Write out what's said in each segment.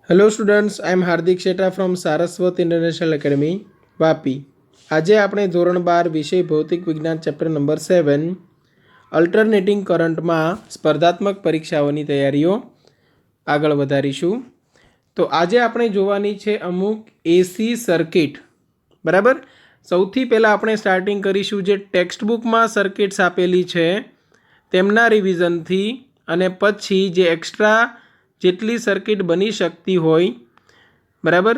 Hello students, I am Hardik Shetha from Saraswat international academy Vapi. આજે આપણે ધોરણ 12 વિષય ભૌતિક વિજ્ઞાન ચેપ્ટર નંબર 7 અલ્ટરનેટિંગ કરંટમાં સ્પર્ધાત્મક પરીક્ષાઓની તૈયારીઓ આગળ વધારીશું. તો આજે આપણે જોવાની છે અમુક એસી સર્કિટ. બરાબર. સૌથી પહેલાં આપણે સ્ટાર્ટિંગ કરીશું જે ટેક્સ્ટ બુકમાં સર્કિટ્સ આપેલી છે તેમના રિવિઝનથી, અને પછી જે એક્સ્ટ્રા જેટલી સર્કિટ બની શકતી હોય, બરાબર,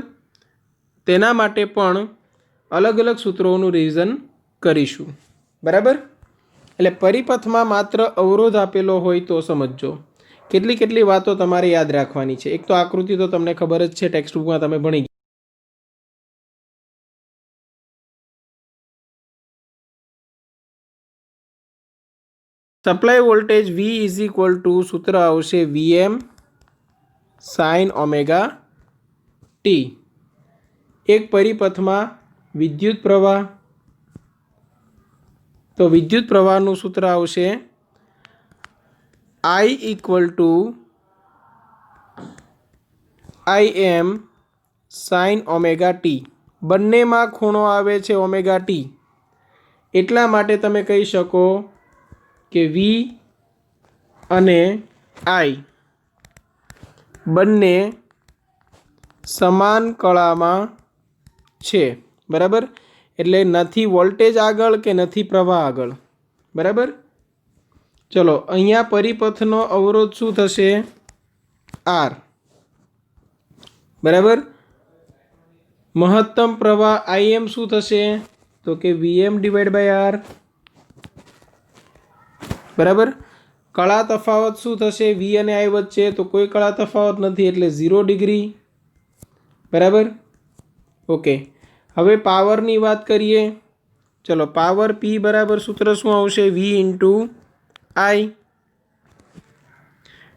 તેના માટે પણ અલગ અલગ સૂત્રોનું રિવિઝન કરીશું. બરાબર. એટલે પરિપથમાં માત્ર અવરોધ આપેલો હોય તો સમજજો. કેટલી વાતો તમારે યાદ રાખવાની છે. એક તો આકૃતિ તો તમને ખબર જ છે, ટેક્સ્ટ બુકમાં તમે ભણી ગયા. Supply voltage V is equal to સૂત્ર આવશે VM સાઇન ઓમેગા ટી. એક પરિપથમાં વિદ્યુત પ્રવાહ, તો વિદ્યુત પ્રવાહનું સૂત્ર આવશે I equal to IM sine omega T. બંનેમાં ખૂણો આવે છે ઓમેગા ટી, એટલા માટે તમે કહી શકો કે V અને I બંને સમાન કળામાં છે. બરાબર. એટલે નથી વોલ્ટેજ આગળ કે નથી પ્રવાહ આગળ. બરાબર. ચલો, અહીંયા પરિપથનો અવરોધ શું થશે? R. બરાબર. મહત્તમ પ્રવાહ IM શું થશે? તો કે VM ડિવાઈડ બાય R. બરાબર. કળા તફાવત શું થશે V અને I વચ્ચે? તો કોઈ કળા તફાવત નથી, એટલે 0 ડિગ્રી. બરાબર. ઓકે. હવે પાવરની વાત કરીએ. ચલો, પાવર P બરાબર સૂત્ર શું આવશે? V into I.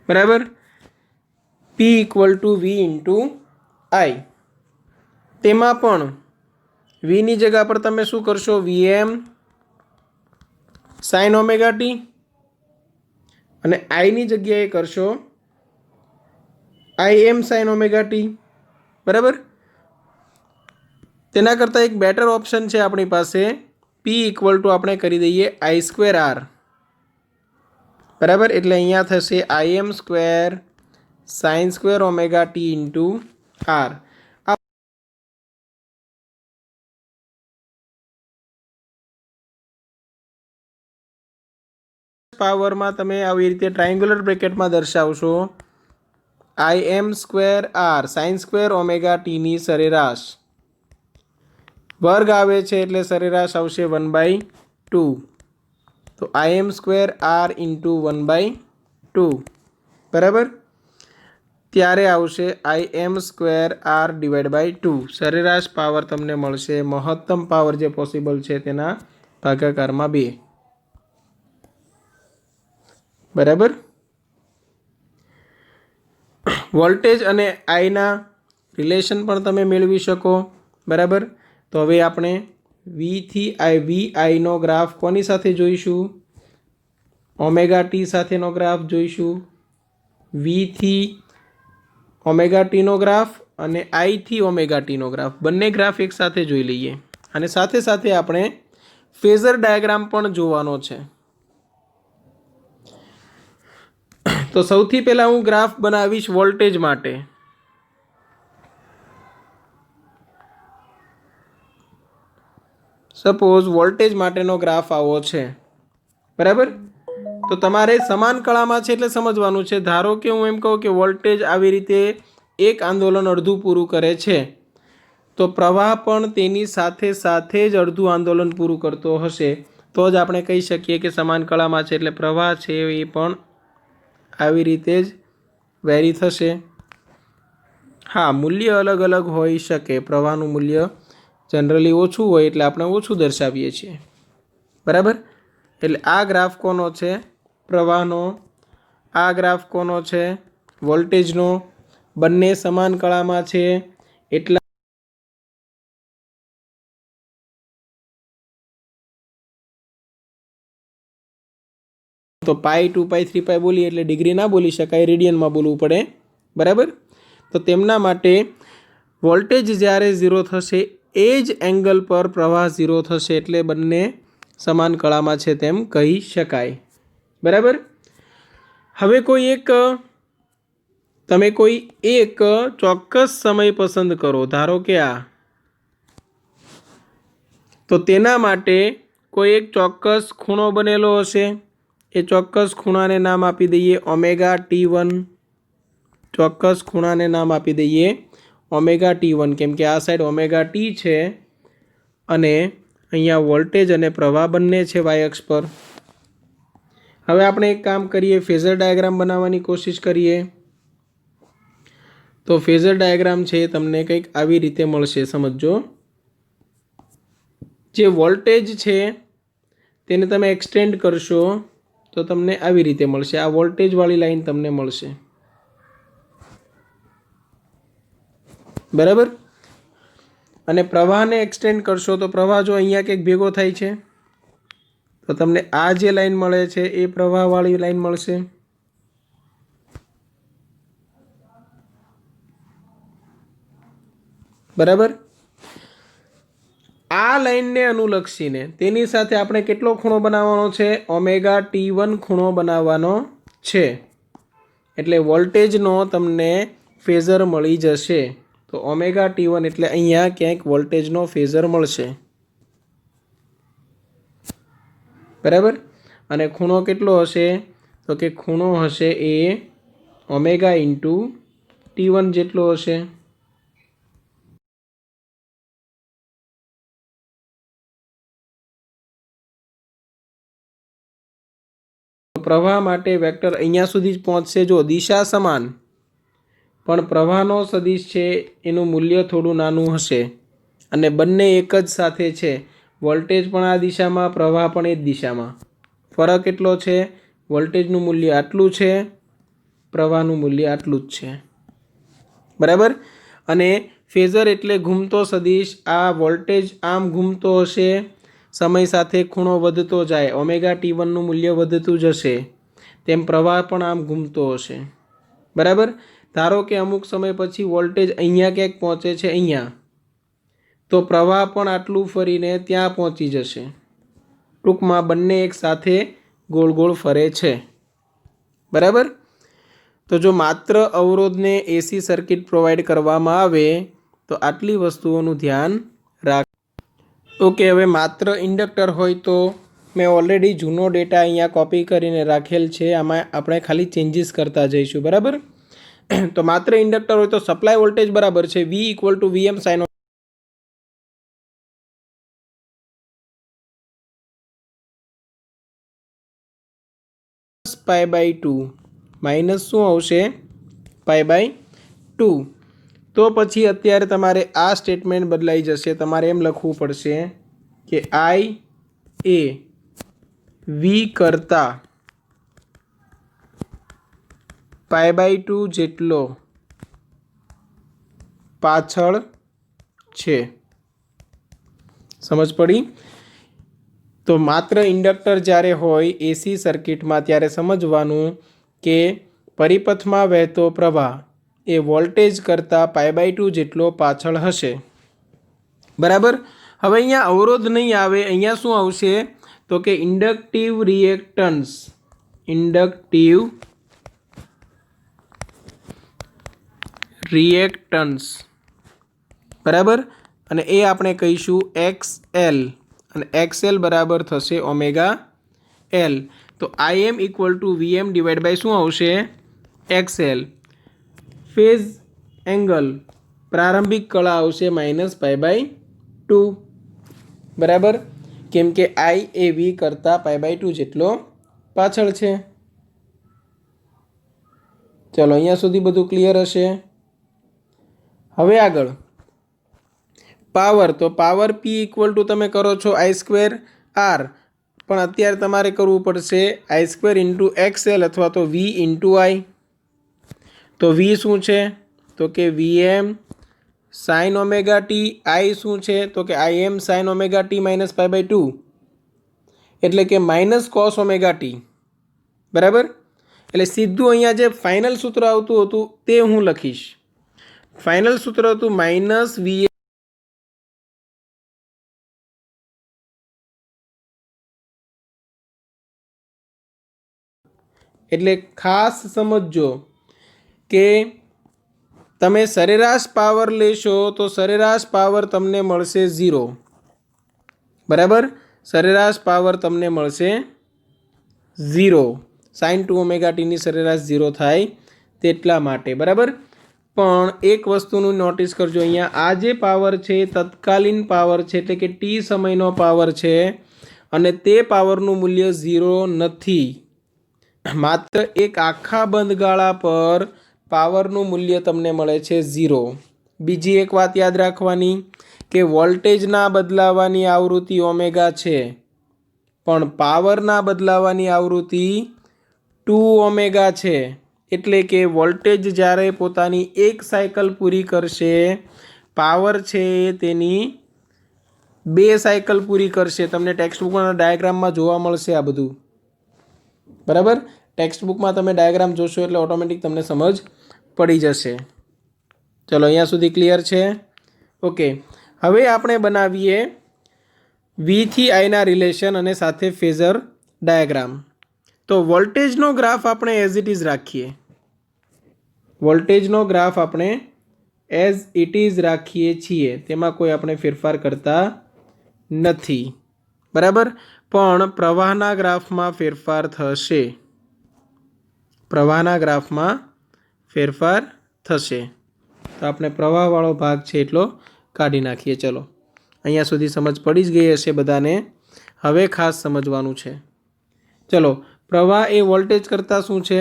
બરાબર. P equal to V into I. તેમાં પણ Vની જગ્યા પર તમે શું કરશો? VM સાઇન ઓમેગા ટી, અને આઈની જગ્યાએ કરશો IM સાઇન ઓમેગા ટી. બરાબર. તેના કરતાં એક બેટર ઓપ્શન છે આપણી પાસે. P ઇક્વલ ટુ આપણે કરી દઈએ I²R. બરાબર. એટલે અહીંયા થશે IM square sine square omega T into R. પાવરમાં તમે આવી રીતે triangular બ્રેકેટમાં દર્શાવશો IM²R sine square omega ટીની સરેરાશ. વર્ગ આવે છે એટલે સરેરાશ આવશે 1/2. તો IM²R ઇન્ટુ 1/2. બરાબર. ત્યારે આવશે IM²R ડિવાઈડ બાય 2. સરેરાશ પાવર તમને મળશે મહત્તમ પાવર જે પોસિબલ છે તેના ભાગાકારમાં 2. બરાબર. વોલ્ટેજ અને આઈના રિલેશન પણ તમે મેળવી શકો. બરાબર. તો હવે આપણે VIનો ગ્રાફ કોની સાથે જોઈશું? ઓમેગા ટી સાથેનો ગ્રાફ જોઈશું. Vથી ઓમેગા ટીનો ગ્રાફ અને આઈથી ઓમેગા ટીનો ગ્રાફ, બંને ગ્રાફ એક સાથે જોઈ લઈએ. અને સાથે સાથે આપણે ફેઝર ડાયાગ્રામ પણ જોવાનો છે. તો સૌથી પહેલાં હું ગ્રાફ બનાવીશ વોલ્ટેજ માટે. સપોઝ વોલ્ટેજ માટેનો ગ્રાફ આવો છે. બરાબર. તો તમારે સમાન કળામાં છે એટલે સમજવાનું છે. ધારો કે હું એમ કહું કે વોલ્ટેજ આવી રીતે એક આંદોલન અડધું પૂરું કરે છે, તો પ્રવાહ પણ તેની સાથે સાથે જ અડધું આંદોલન પૂરું કરતો હશે, તો જ આપણે કહી શકીએ કે સમાન કળામાં છે. એટલે પ્રવાહ છે એ પણ આવી રીતે જ વેરી થશે. હા, મૂલ્ય અલગ અલગ હોઈ શકે. પ્રવાહનું મૂલ્ય જનરલી ઓછું હોય એટલે આપણે ઓછું દર્શાવીએ છીએ. બરાબર. એટલે આ ગ્રાફ કોનો છે? પ્રવાહનો. આ ગ્રાફ કોનો છે? વોલ્ટેજનો. બંને સમાન કળામાં છે એટલા તો પાઈ 2 પાઈ 3 પાઈ બોલીએ એટલે ડિગ્રી ના બોલી શકાય, રેડિયનમાં બોલવું પડે. બરાબર. तो तेमना माटे वोल्टेज ज्यारे 0 थशे ए ज एंगल पर प्रवाह 0 थशे एटले बंने समान कळामां छे तेम कही शकाय। बराबर। हवे कोई एक तमे कोई एक चोक्कस समय पसंद करो, धारो के आ, तो तेना माटे कोई एक चोक्कस खूणो बनेलो हशे। ए चोक्कस खूणाने नाम आपी दईए ओमेगा T1। चोक्कस खूणाने नाम आपी दईए ओमेगा T1 केम के आ साइड ओमेगा T छे अने अहींया वोल्टेज अने प्रवाह बंने छे वाय अक्ष पर। हवे आपणे एक काम करीए, फेजर डायग्राम बनाववानी कोशिश करीए। तो फेजर डायग्राम छे तमने कंईक आवी रीते मळशे, समजजो। जे वोल्टेज छे तेने तमे एक्सटेन्ड करशो तो तमने आवी रीते मळशे। आ वोल्टेज वाली लाइन तमने मळशे। बराबर। अने प्रवाह ने एक्सटेन्ड करशो तो प्रवाह जो अहींया कंईक भेगो थाय छे तो तमने आ जे लाइन मळे छे ए प्रवाह वाली लाइन मळशे। बराबर। आ लाइन ने अनुलक्षीने तेनी साथे आपणे केटलो खूणो बनावવાનો छे? ओमेगा T1 खूणो बनावવાનો छे। एटले वोल्टेजनो तमने फेजर मळी जशे। तो ओमेगा T1 एटले अहींया क्यांक वोल्टेजनो फेजर मळशे। बराबर। अने खूणो केटलो हशे? तो के खूणो हशे ए ओमेगा इंटू T1 जेटलो हशे। प्रवाह माटे वेक्टर अहींया सुधी ज पहोंचशे। जो दिशा समान पण प्रवाहनो सदिश छे एनुं मूल्य थोडुं नानुं हशे अने बंने एक ज साथे छे। वोल्टेज पण आ दिशामां, प्रवाह पण ए ज दिशामां। फरक एटलो छे, वोल्टेजनुं मूल्य आटलुं छे, प्रवाहनुं मूल्य आटलुं ज छे। बराबर। अने फेजर एटले घूमतो सदिश। आ वोल्टेज आम घूमतो हशे, समय साथे खूणो वधतो जाए, ओमेगा T1 नुं मूल्य वधतुं जशे, तेम प्रवाह पण आम घूमतो हशे। बराबर। धारो के अमुक समय पछी वोल्टेज अहींया क्यांक पहोंचे छे, अहींया, तो प्रवाह पण आटलुं फरीने त्यां पहोंची जशे। टूंकमां बंने एक साथे गोल गोल फरे छे। बराबर। तो जो मात्र अवरोध ने एसी सर्किट प्रोवाइड करवामां आवे तो आटली वस्तुओनुं ध्यान राख। ओके, हवे मात्र इंडक्टर होय तो मैं ऑलरेडी जूनो डेटा अहींया कॉपी करीने राखेल छे। आमां आपणे खाली चेन्जीस करता जईशुं। बराबर। तो मात्र इंडक्टर होय तो सप्लाय वोल्टेज बराबर छे V = Vm sin π/2 माइनस शुं आवशे? π/2। तो पछी अत्यारे तमारे आ स्टेटमेंट बदलाई जशे। तमारे एम लखवुं पड़शे के I ए V करता π/2 जेटलो पाछळ छे। समझ पड़ी? तो मात्र इंडक्टर ज्यारे होय एसी सर्किट में त्यारे समझवानुं के परिपथ में वहेतो प्रवाह ए वोल्टेज करता π/2 जेटलो पाछळ हशे। बराबर। हवे अहींया अवरोध नहीं आवे, अहींया शुं आवशे? तो के इंडक्टिव रिएक्टन्स। Inductive reactance. बराबर। अने ए आपणे कहीशुं XL अने XL बराबर थशे ओमेगा L। तो Im = Vm डिवाइड बाय शुं आवशे? XL। फेज एंगल प्रारंभिक कला आवशे -π/2। बराबर। केम के I ए V करता π/2 जेटलो पाछळ छे। चलो, अहींया सुधी बधुं क्लियर हशे। हवे आगळ पावर। तो पावर P = तमे करो छो I² R, पण अत्यारे तमारे करवुं पड़शे I² × XL अथवा तो V × I। तो V शुं छे? तो के Vm sin omega T। I शुं छे? तो के Im sin ओमेगा T - π/2 एटले के -cos ओमेगा T। बराबर। एटले सीधुं अहींया जे फाइनल सूत्र आवतुं हतुं ते हूँ लखीश। फाइनल सूत्र हतुं माइनस वी एटले खास समझो के तमे सरेराश पावर लेशो तो सरेराश पावर तमने मळशे 0 बराबर। सरेराश पावर तमने मळशे 0 sin 2 ओमेगा टी नी सरेराश 0 थाय तेटला माटे बराबर। पण एक वस्तुनुं नोटिस करजो अहींया आ जे पावर छे तत्कालीन पावर छे एटले के टी समयनो पावर छे अने ते पावरनुं मूल्य 0 नथी। मात्र एक आखा बंध गाळा पर पावरनुं मूल्य तमने मळे छे 0। बीजी एक वात याद राखवानी के वोल्टेजना बदलावानी आवृत्ति ओमेगा छे पण पावरना बदलावानी आवृत्ति 2 ओमेगा छे। एटले के वोल्टेज ज्यारे पोतानी एक सायकल पूरी करशे पावर छे तेनी 2 सायकल पूरी करशे। तमने टेक्स्टबुकना डायग्राममां जोवा मळशे आ बधुं बराबर। टेक्स्टबुकमां तमे डायग्राम जोशो एटले ऑटोमेटिक तमने समज पड़ी जशे। चलो अहींया सुधी क्लियर छे। ओके, हवे आपणे बनावीए वी थी आई ना रिलेशन अने साथे फेजर डायग्राम। तो वोल्टेजनो ग्राफ आपणे एज इट इज राखीए। वोल्टेजनो ग्राफ आपणे एज इट इज राखीए छीए, तेमां कोई आपणे फेरफार करता नथी बराबर। पण प्रवाहना ग्राफमां फेरफार थशे। प्रवाहना ग्राफमां फेरफार थशे तो आपणे प्रवाहवाळो भाग छे एटलो काढी नाखीए। चलो अहींया सुधी समज पड़ी ज गई हशे बधाने। हवे खास समजवानुं छे। चलो प्रवाह ए वोल्टेज करता शुं छे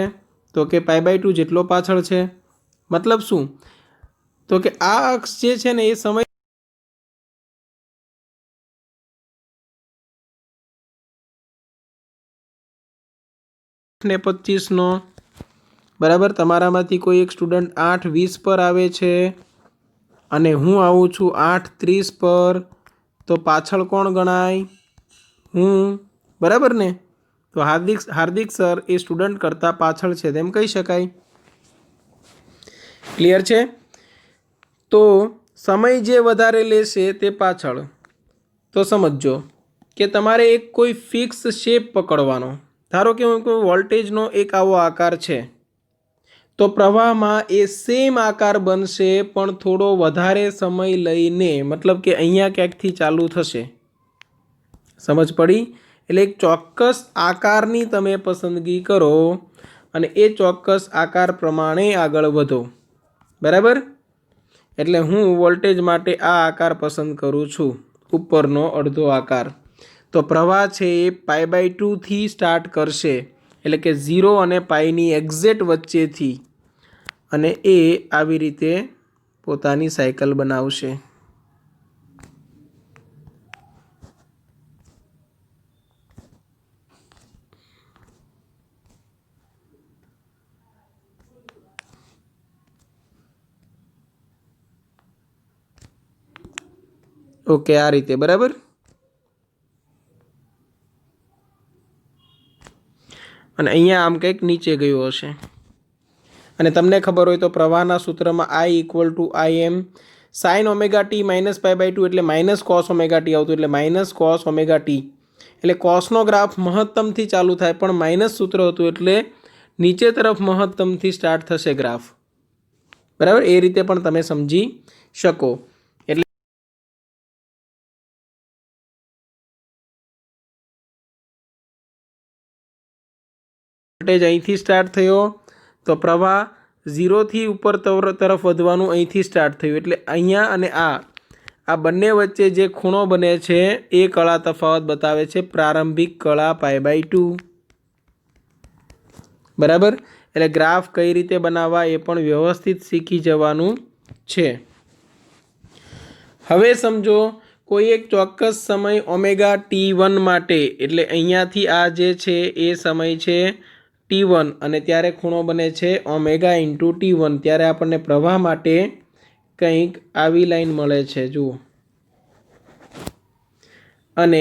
तो के π/2 जेटलो पाछळ छे। मतलब शुं तो के आ अक्ष जे छे ने ए समय ने 25 नो बराबर। तमारामांथी कोई एक स्टूडंट 8:20 पर आवे छे अने हूँ आऊँ छूँ 8:30 पर तो पाछळ कोण गणाय हूँ बराबर ने। तो हार्दिक सर ए स्टूडंट करता पाछळ छे तेम कही शकाय। क्लियर छे। तो समय जे वधारे लेशे ते पाछळ। तो समझो के तमारे एक कोई फिक्स शेप पकड़वानो। धारो के कोई वोल्टेजनो एक आवो आकार छे तो प्रवाहमां ए सेम आकार बनशे पण थोड़ो वधारे समय लईने, मतलब के अहींया क्यांकथी चालू थशे। समझ पड़ी। એટલે એક ચોક્કસ આકારની તમે પસંદગી કરો અને એ ચોક્કસ આકાર પ્રમાણે આગળ વધો બરાબર। એટલે હું વોલ્ટેજ માટે આ આકાર પસંદ કરું છું, ઉપરનો અડધો આકાર। તો પ્રવાહ છે એ π/2 થી સ્ટાર્ટ કરશે એટલે કે 0 અને પાઈની એક્ઝેક્ટ વચ્ચેથી અને એ આવી રીતે પોતાની સાયકલ બનાવશે। ओके आ रीते बराबर। અને અહીંયા આમ કંઈક નીચે ગયું હશે અને તમને ખબર હોય તો પ્રવાહના સૂત્રમાં I = Im sin omega t minus π/2 એટલે માઇનસ કોસ ઓમેગા ટી આવતું એટલે માઇનસ કોસ ઓમેગા ટી એટલે કોસનો ગ્રાફ મહત્તમથી ચાલુ થાય પણ માઇનસ સૂત્ર હતું એટલે નીચે તરફ મહત્તમથી સ્ટાર્ટ થશે ગ્રાફ બરાબર। એ રીતે પણ તમે સમજી શકો। वोल्टेज अहींथी स्टार्ट थयो तो प्रवाह 0 थी ऊपर तरफ वधवानुं अहींथी स्टार्ट थयुं एटले अहींया अने आ बंने वच्चे जे खूणो बने छे ए कळा तफावत बतावे छे प्रारंभिक कळा π/2 बराबर। एटले ग्राफ कई रीते बनाववा ए पण व्यवस्थित शीखी जवानुं छे। हवे समझो कोई एक चौक्कस समय ओमेगा T1 माटे एटले अहींयाथी आ जे छे ए समय छे T1 અને ત્યારે ખૂણો બને છે ઓમેગા ઇન્ટુ T1 ત્યારે આપણને પ્રવાહ માટે કંઈક આવી લાઈન મળે છે જુઓ। અને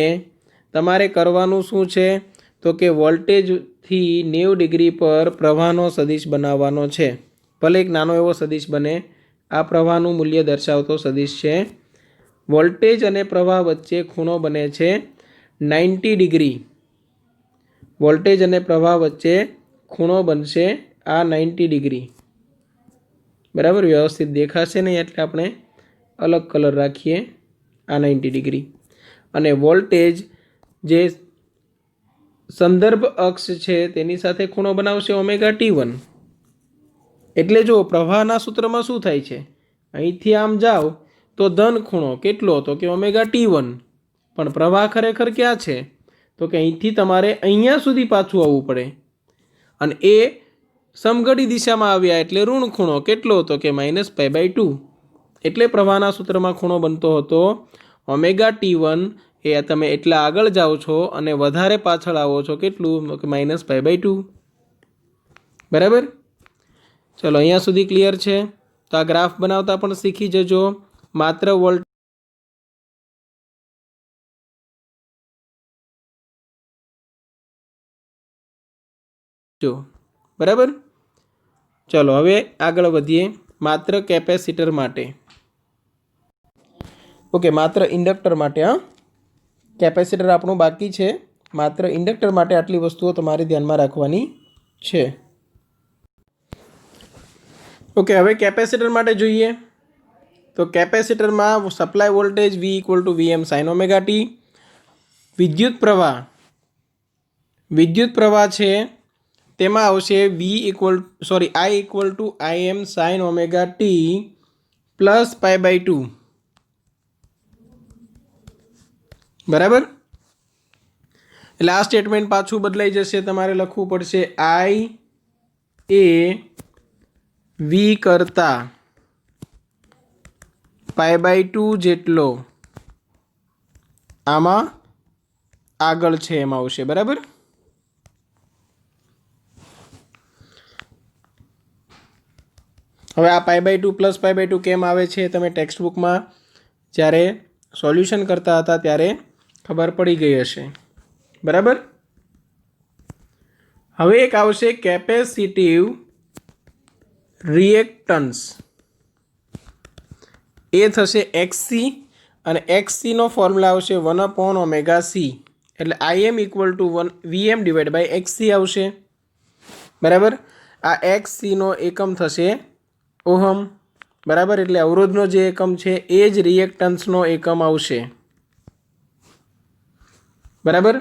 તમારે કરવાનું શું છે તો કે વોલ્ટેજથી 90 ડિગ્રી પર પ્રવાહનો સદિશ બનાવવાનો છે। ભલે એક નાનો એવો સદિશ બને आ प्रवाहनुं मूल्य दर्शावतो सदिश छे। वोल्टेज अने प्रवाह वच्चे खूणो बने छे 90 डिग्री। वोल्टेज अने प्रवाह वच्चे खूणो बनशे आ 90 डिग्री। बराबर, व्यवस्थित देखाशे नहीं एटले आपणे अलग कलर राखीए। आ 90 डिग्री अने वोल्टेज जे संदर्भ अक्ष छे तेनी साथे खूणो बनावशे ओमेगा T1। एटले जो प्रवाहना सूत्रमां शुं थाय छे, અહીંથી आम जाओ तो धन खूणो केटलो तो के ओमेगा T1, पण प्रवाह खरेखर क्या छे तो के અહીંથી તમારે અહીંયા સુધી પાછું આવવું પડે અને એ સમઘડી દિશામાં આવ્યા એટલે ઋણ ખૂણો કેટલો હતો કે -π/2। એટલે પ્રવાહના સૂત્રમાં ખૂણો બનતો હતો ઓમેગા T1। એ તમે એટલા આગળ જાઓ છો અને વધારે પાછળ આવો છો કેટલું કે -π/2। બરાબર, ચલો અહીંયા સુધી ક્લિયર છે। તો આ ગ્રાફ બનાવતા પણ શીખી જજો। માત્ર વોલ્ટ જો બરાબર। चलो हवे आगळ वधीए। मात्र केपेसिटर माटे, ओके, मात्र इंडक्टर माटे। हाँ, केपेसिटर आपणुं बाकी छे। मात्र इंडक्टर माटे आटली वस्तुओ तमारे ध्यानमां राखवानी छे। ओके, हवे केपेसिटर माटे जोईए। तो केपेसिटर में supply voltage V = Vm sin omega t. विद्युत प्रवाह छे तेमां आवशे I = Im sin omega t plus π/2। बराबर, એટલે આ સ્ટેટમેન્ટ પાછું બદલાઈ જશે। તમારે લખવું પડશે I એ V કરતા π/2 જેટલો આમાં આગળ છે એમ આવશે। બરાબર, હવે આ π/2 પ્લસ π/2 કેમ આવે છે તમે ટેક્સ્ટબુકમાં જ્યારે સોલ્યુશન કરતા હતા ત્યારે ખબર પડી ગઈ હશે। બરાબર, હવે એક આવશે કેપેસિટિવ રિએક્ટન્સ। એ થશે XC અને XC નો ફોર્મ્યુલા આવશે 1/ωc। એટલે Im = Vm/XC આવશે। બરાબર, આ XC નો એકમ થશે ઓહમ। बराबर, એટલે અવરોધનો જે એકમ છે એ જ રિએક્ટન્સનો એકમ આવશે। बराबर,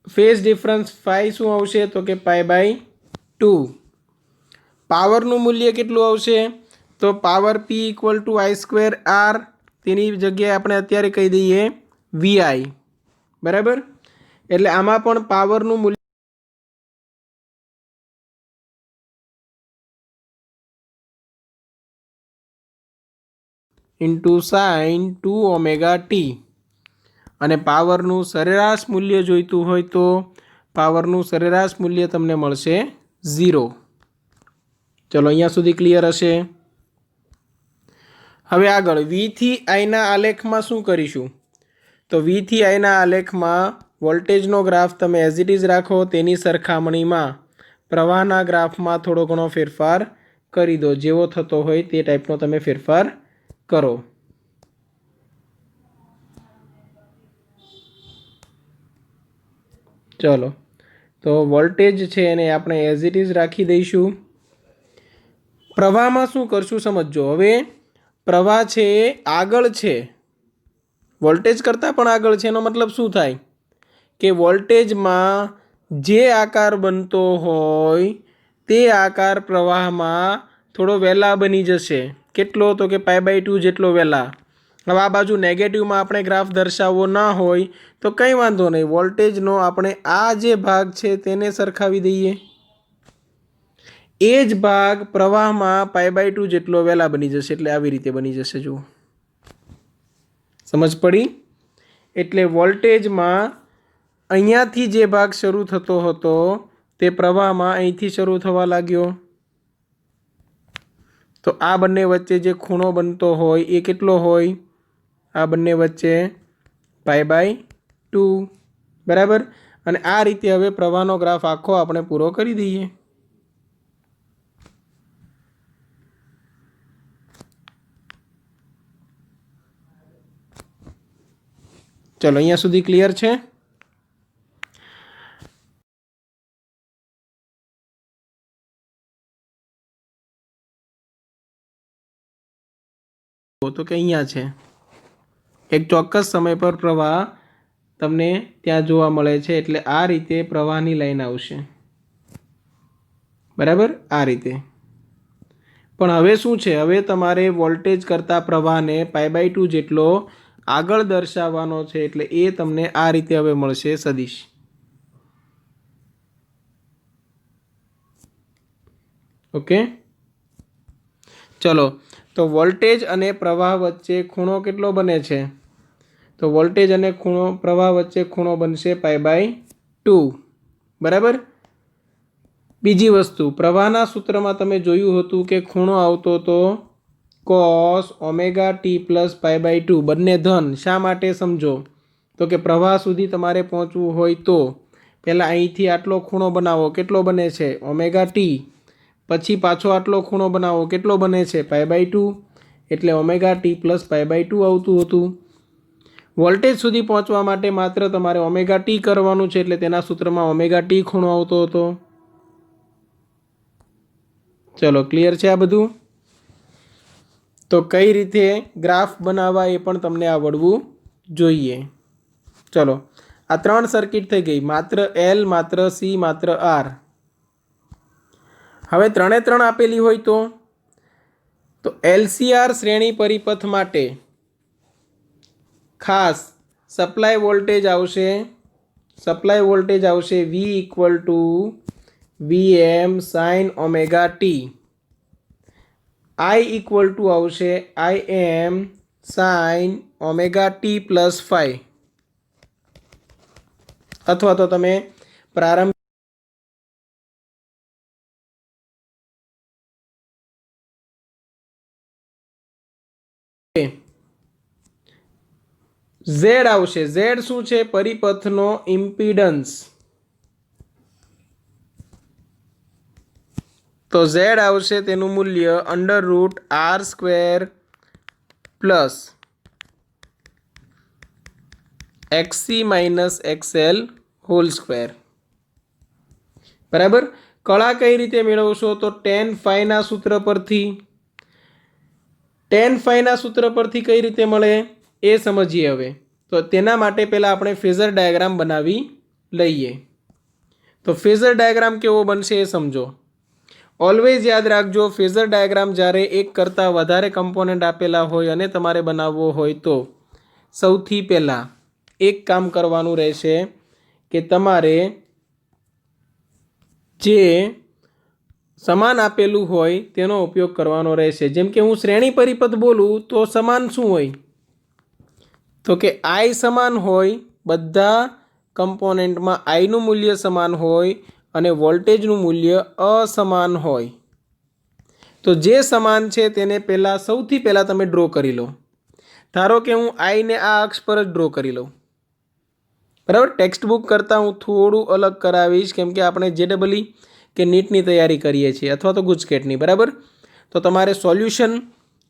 फेज डिफरन्स फाई શું આવશે તો કે π/2। પાવરનું મૂલ્ય કેટલું આવશે તો પાવર P = I²R। તેની જગ્યાએ આપણે અત્યારે કહી દઈએ VI। બરાબર, એટલે આમાં પણ પાવરનું મૂલ્ય × sin 2ωt અને પાવરનું સરેરાશ મૂલ્ય જોઈતું હોય તો પાવરનું સરેરાશ મૂલ્ય તમને મળશે 0। ચલો અહીંયા સુધી ક્લિયર હશે। હવે આગળ V થી I ના આલેખમાં શું કરીશું તો V થી I ના આલેખમાં વોલ્ટેજનો ગ્રાફ તમે એઝ ઇટ ઇઝ રાખો, તેની સરખામણીમાં પ્રવાહના ગ્રાફમાં થોડો ઘણો ફેરફાર કરી દો। જેવો થતો હોય તે ટાઈપનો તમે ફેરફાર કરો। चलो, तो वोल्टेज है ने आपणे एज इट इज राखी दईशुं। प्रवाह में शू करशुं समझो। हवे प्रवाह छे आगळ छे, वोल्टेज करता पण आगळ छे। एनो मतलब शुं थाय के वोल्टेज में जे आकार बनतो होय ते आकार प्रवाह में थोड़ो वहेला बनी जशे। केटलो तो के π/2 जेटलो वहेला। હવે આ બાજુ નેગેટિવમાં આપણે ગ્રાફ દર્શાવવો ના હોય તો કંઈ વાંધો નહીં, વોલ્ટેજનો આપણે આ જે ભાગ છે તેને સરખાવી દઈએ। એ જ ભાગ પ્રવાહમાં π/2 જેટલો વહેલા બની જશે। એટલે આવી રીતે બની જશે। જુઓ, સમજ પડી? એટલે વોલ્ટેજમાં અહીંયાથી જે ભાગ શરૂ થતો હતો તે પ્રવાહમાં અહીંથી શરૂ થવા लाग्यो। તો આ બંને વચ્ચે જે ખૂણો બનતો હોય એ કેટલો હોય? आ बने वच्चे π/2। बराबर, अने आ रीते हवे प्रवाहनो ग्राफ आखो आपणे पूरो करी दईए। चलो अहींया सुधी क्लियर है। तो कि अहींया छे एक चौक्कस समय पर प्रवाह तमने त्यां जोवा मळे छे, एटले आ रीते प्रवाहनी लाइन आवशे। बराबर आ रीते। पण हवे शुं छे, हवे तमारे वोल्टेज करता प्रवाहने π/2 जेटलो आगळ दर्शावવાનો छे, एटले ए तमने आ रीते हवे मळशे सदिश। ओके, चलो तो वोल्टेज अने प्रवाह वच्चे खूणो केटलो बने छे? तो वोल्टेज अने खूणो प्रवाह वच्चे खूणो बनशे π/2। बराबर। बीजी वस्तु, प्रवाहना सूत्रमां तमे जोयुं हतुं के खूणो आवतो तो cos ωt + π/2 बंने धन। शा माटे समझो तो कि प्रवाह सुधी तमारे पहोंचवुं होय तो पहेला अहींथी आटलो खूणो बनावो, केटलो बने छे ωt। पछी पाछो आटलो खूणो बनावो, केटलो बने छे π/2, एटले ωt + π/2 आवतुं हतुं। वोल्टेज सुधी पहोंचवा माटे मात्र तमारे ωt करवानुं छे, एटले तेना सूत्रमां ωt खूणो आवतो हतो। चलो क्लियर है आ बधुं? तो कई रीते ग्राफ बनावा ए पण तमने आवडवुं जोईए। चलो आ 3 सर्किट थई गई, मात्र एल, मात्र सी, मात्र आर। हवे 3 आपेली होय तो एलसीआर श्रेणी परिपथ माटे खास सप्लाय वोल्टेज आवशे, सप्लाय वोल्टेज आवशे V = Vm sin ωt। I = आवशे Im sin ωt + phi। अथवा तो तमे प्रारंभ Z आवशे। Z शुं छे? परिपथनो इम्पीडन्स। तो Z आवशे तेनुं मूल्य √r² + XC - XL होल²। बराबर। कळा कई रीते मेळवशो? तो tan phi ना सूत्र परथी। tan phi ना सूत्र परथी कई रीते मळे ए समजीए। हवे तो तेना माटे पहेला आपणे फेजर डायग्राम बनावी लईए। तो फेजर डायग्राम केवो बनशे ए समजो। ऑलवेज याद राखजो, फेजर डायग्राम ज्यारे एक करता वधारे कम्पोनेंट आपेला होय अने तमारे बनाववो होय तो सौथी पहेला एक काम करवानुं रहेशे के तमारे जे समान आपेलुं होय तेनो उपयोग करवानो रहेशे। जेम के हूँ श्रेणी परिपथ बोलूँ तो समान शुं होय? तो के आई समान होय, बधा कम्पोनेंटमां आई नुं मूल्य समान होय अने वोल्टेजनुं मूल्य असमान होय। तो जे समान छे तेने पहेला सौथी पहेला तमे ड्रो करी लो। धारो के हूँ आई ने आ अक्ष पर ज ड्रो करी लऊं। बराबर। टेक्स्टबुक करता हूँ थोड़ું अलग करावीश, केम के आपणे JEE के नीटनी तैयारी करीए छीए अथवा तो गुजकेटनी। बराबर। तो तमारे सोल्यूशन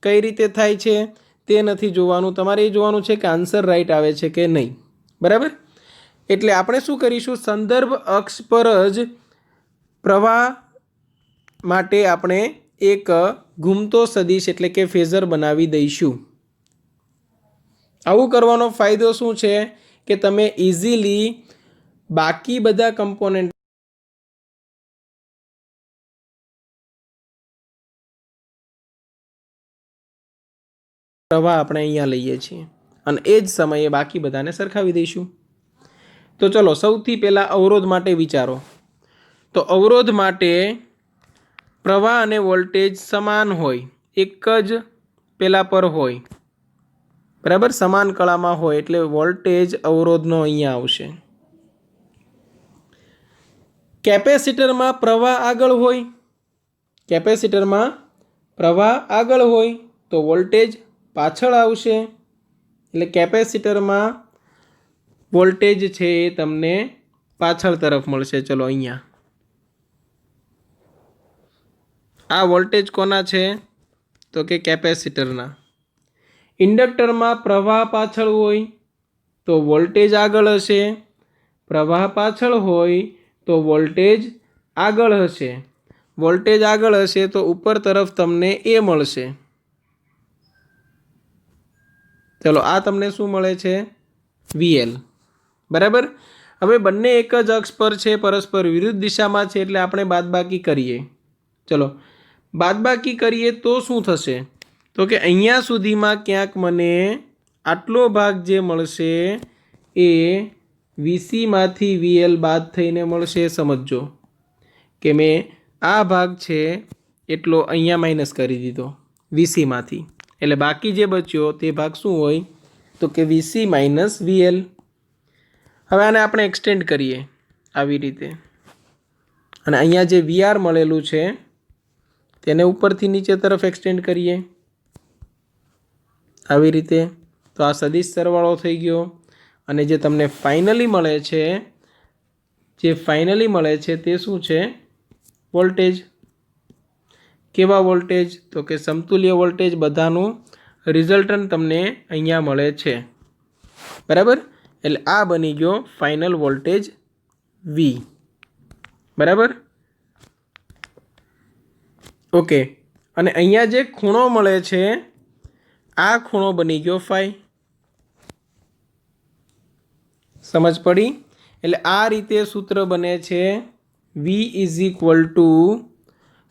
कई रीते थाय छे ते नथी जोवानुं, तमारे ए जोवानुं छे के आंसर राइट आवे छे के नहीं। बराबर। एटले आपणे शुं करीशुं? संदर्भ अक्ष पर ज प्रवाह माटे आपणे एक घूमतो सदिश एटले के फेजर बनावी दईशुं। आवुं करवानो फायदो शुं छे के तमे इजीली बाकी बधा कम्पोनेंट प्रवाह આપણે અહીંયા લઈએ છીએ અને એ જ સમયે બાકી બધાને સરખાવી દઈશું। તો ચલો સૌથી પહેલા અવરોધ માટે વિચારો। તો અવરોધ માટે પ્રવાહ અને વોલ્ટેજ સમાન હોય, એક જ પેલા પર હોય। બરાબર। સમાન કળામાં હોય એટલે વોલ્ટેજ અવરોધનો અહીંયા આવશે। કેપેસિટરમાં પ્રવાહ આગળ હોય, કેપેસિટરમાં પ્રવાહ આગળ હોય તો વોલ્ટેજ પાછળ આવશે, એટલે કેપેસિટરમાં વોલ્ટેજ છે એ તમને પાછળ તરફ મળશે। ચલો અહીંયા આ વોલ્ટેજ કોના છે? તો કે કેપેસિટરના। ઇન્ડક્ટરમાં પ્રવાહ પાછળ હોય તો વોલ્ટેજ આગળ હશે, પ્રવાહ પાછળ હોય તો વોલ્ટેજ આગળ હશે, વોલ્ટેજ આગળ હશે તો ઉપર તરફ તમને એ મળશે। ચલો આ તમને શું મળે છે? VL બરાબર। હવે બંને એક જ અક્ષ પર છે, પરસ્પર વિરુદ્ધ દિશામાં છે, એટલે આપણે બાદબાકી કરીએ। ચલો બાદબાકી કરીએ તો શું થશે? તો કે અહીંયા સુધીમાં ક્યાંક મને આટલો ભાગ જે મળશે એ VC માંથી VL બાદ થઈને મળશે। સમજો કે મેં આ ભાગ છે એટલો અહીંયા માઇનસ કરી દીધો VC માંથી, એટલે બાકી જે બચ્યો તે ભાગ શું હોય? તો કે VC માઇનસ VL। હવે આને આપણે એક્સટેન્ડ કરીએ આવી રીતે, અને અહીંયા જે VR મળેલું છે તેને ઉપરથી નીચે તરફ એક્સટેન્ડ કરીએ આવી રીતે, તો આ સદિશ સરવાળો થઈ ગયો। અને જે તમને ફાઇનલી મળે છે, તે શું છે? વોલ્ટેજ। કેવા વોલ્ટેજ? તો કે સમતુલ્ય વોલ્ટેજ, બધાનું રિઝલ્ટન્ટ તમને અહીંયા મળે છે બરાબર। એટલે આ બની ગયો ફાઇનલ વોલ્ટેજ V બરાબર। ઓકે, અને અહીંયા જે ખૂણો મળે છે આ ખૂણો બની ગયો ફાઈ। સમજ પડી? એટલે આ રીતે સૂત્ર બને છે V ઇઝ ઇક્વલ ટુ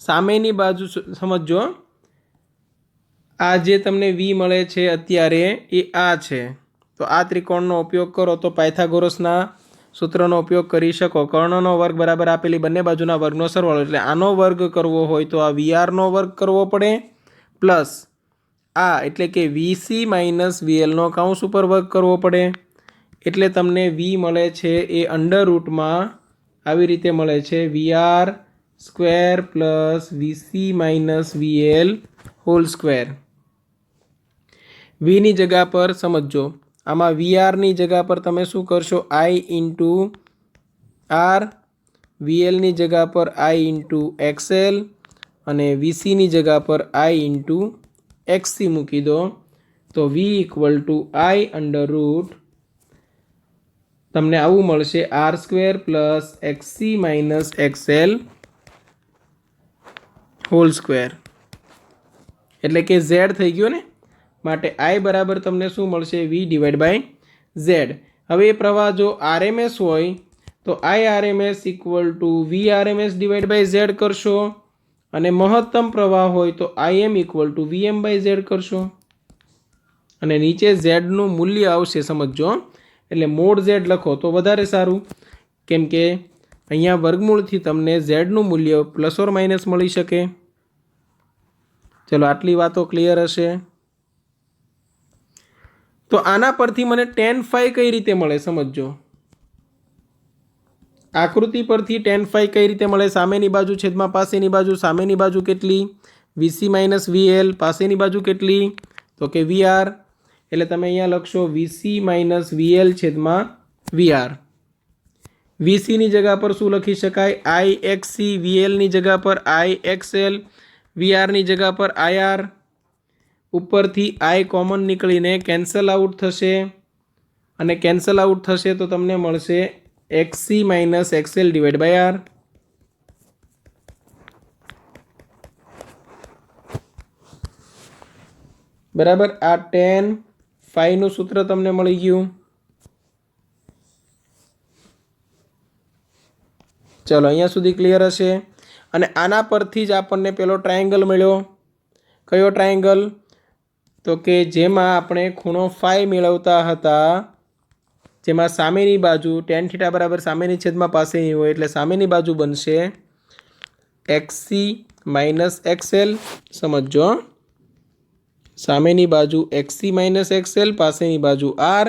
સામેની બાજુ, સમજો આ જે તમને V મળે છે અત્યારે એ આ છે, તો આ ત્રિકોણનો ઉપયોગ કરો તો પાયથાગોરસના સૂત્રનો ઉપયોગ કરી શકો। કર્ણનો વર્ગ બરાબર આપેલી બંને બાજુના વર્ગનો સરવાળો, એટલે આનો વર્ગ કરવો હોય તો આ VRનો વર્ગ કરવો પડે, પ્લસ આ એટલે કે VC માઇનસ VLનો કાઉન્સ ઉપર વર્ગ કરવો પડે, એટલે તમને V મળે છે એ અંડર રૂટમાં આવી રીતે મળે છે VR square plus VC minus VL whole square. Vની જગ્યા પર સમજો, આમાં VRની જગ્યા પર તમે શું કરશો? I ઇન્ટુ R, VLની જગ્યા પર I ઇન્ટુ XL અને VCની જગ્યા પર I ઇન્ટુ XC મૂકી દો, તો V equal to I under route તમને આવું મળશે R square plus XC minus XL whole square, એટલે કે Z થઈ ગયો ને, માટે I બરાબર તમને શું મળશે? V divide by Z। હવે એ પ્રવાહ જો RMS હોય તો IRMS equal to VRMS divide by Z કરશો, અને મહત્તમ પ્રવાહ હોય તો IM equal to VM by Z કરશો, અને નીચે ઝેડનું મૂલ્ય આવશે સમજો, એટલે મોડ Z લખો તો વધારે સારું, કેમ કે અહીંયા વર્ગમૂળથી તમને ઝેડનું મૂલ્ય પ્લસ ઓર માઇનસ મળી શકે। ચલો આટલી વાતો ક્લિયર હશે? તો આના પરથી મને tan phi કઈ રીતે મળે સમજો, આકૃતિ પરથી tan phi કઈ રીતે મળે? સામેની બાજુ છેદમાં પાસેની બાજુ, સામેની બાજુ કેટલી? VC માઇનસ VL, પાસેની બાજુ કેટલી? તો કે VR, એટલે તમે અહીંયા લખશો VC માઇનસ VL છેદમાં VR। VCની જગ્યા પર શું લખી શકાય? IXC, VLની જગ્યા પર IXL, VRની જગ્યા પર IR, ઉપરથી I કોમન નીકળીને કેન્સલ આઉટ થશે, અને કેન્સલ આઉટ થશે તો તમને મળશે XC minus XL divide by R। બરાબર, આ tan phi નું સૂત્ર તમને મળી ગયું। ચલો અહીંયા સુધી ક્લિયર હશે? અને આના પરથી જ આપણને પેલો ટ્રાયેંગલ મળ્યો। કયો ટ્રાયેંગલ? તો કે જેમાં આપણે ખૂણો ફાઈ મેળવતા હતા, જેમાં સામેની બાજુ tan થીટા બરાબર સામેની છેદમાં પાસેની હોય, એટલે સામેની બાજુ બનશે XC માઇનસ XL। સમજો, સામેની બાજુ XC માઇનસ XL, પાસેની બાજુ R,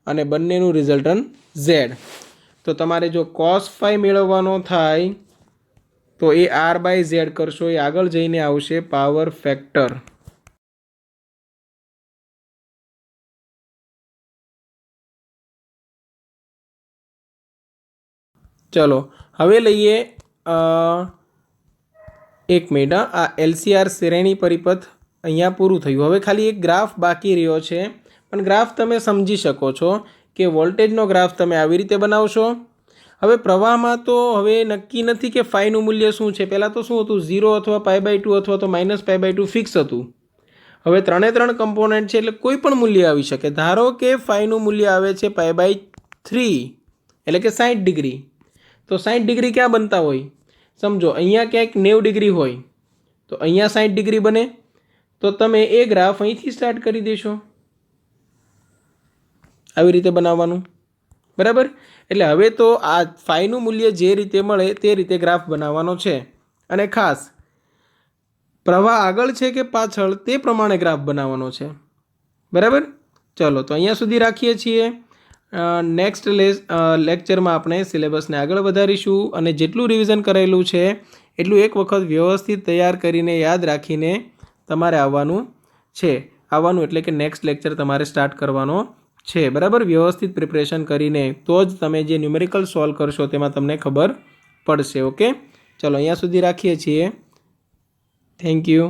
અને બંનેનું રિઝલ્ટન્ટ Z। તો તમારે જો cos phi મેળવવાનો થાય તો એ R બાય Z કરશો, એ આગળ જઈને આવશે પાવર ફેક્ટર। ચલો હવે લઈએ એક મિનિટ, આ LCR શ્રેણી પરિપથ અહીંયા પૂરું થયું। હવે ખાલી એક ગ્રાફ બાકી રહ્યો છે, પણ ગ્રાફ તમે સમજી શકો છો કે વોલ્ટેજનો ગ્રાફ તમે આવી રીતે બનાવશો. હવે પ્રવાહમાં તો હવે નક્કી નથી કે ફાઈનું મૂલ્ય શું છે. પહેલાં તો શું હતું, 0 અથવા π/2 અથવા તો -π/2 ફિક્સ હતું. હવે 3 કમ્પોનન્ટ છે એટલે કોઈ પણ મૂલ્ય આવી શકે. ધારો કે ફાઈનું મૂલ્ય આવે છે π/3 એટલે કે 60 ડિગ્રી. તો 60 ડિગ્રી ક્યાં બનતા હોય? સમજો અહીંયા ક્યાંક 90 ડિગ્રી હોય તો અહીંયા 60 ડિગ્રી બને. તો તમે એ ગ્રાફ અહીંથી સ્ટાર્ટ કરી દેશો. આવી રીતે બનાવવાનું, બરાબર. એટલે હવે તો આ ફાઈનું મૂલ્ય જે રીતે મળે તે રીતે ગ્રાફ બનાવવાનો છે. અને ખાસ પ્રવાહ આગળ છે કે પાછળ તે પ્રમાણે ગ્રાફ બનાવવાનો છે, બરાબર. ચલો તો અહીંયા સુધી રાખીએ છીએ. નેક્સ્ટ લેક્ચરમાં આપણે સિલેબસને આગળ વધારીશું અને જેટલું રિવિઝન કરેલું છે એટલું એક વખત વ્યવસ્થિત તૈયાર કરીને યાદ રાખીને તમારે આવવાનું છે. આવવાનું એટલે કે નેક્સ્ટ લેક્ચર તમારે સ્ટાર્ટ કરવાનો છે, બરાબર. વ્યવસ્થિત પ્રિપરેશન કરીને તો જ તમે જે ન્યુમેરિકલ સોલ્વ કરશો તેમાં તમને ખબર પડશે. ઓકે, ચલો અહીંયા સુધી રાખીએ છીએ. Thank you.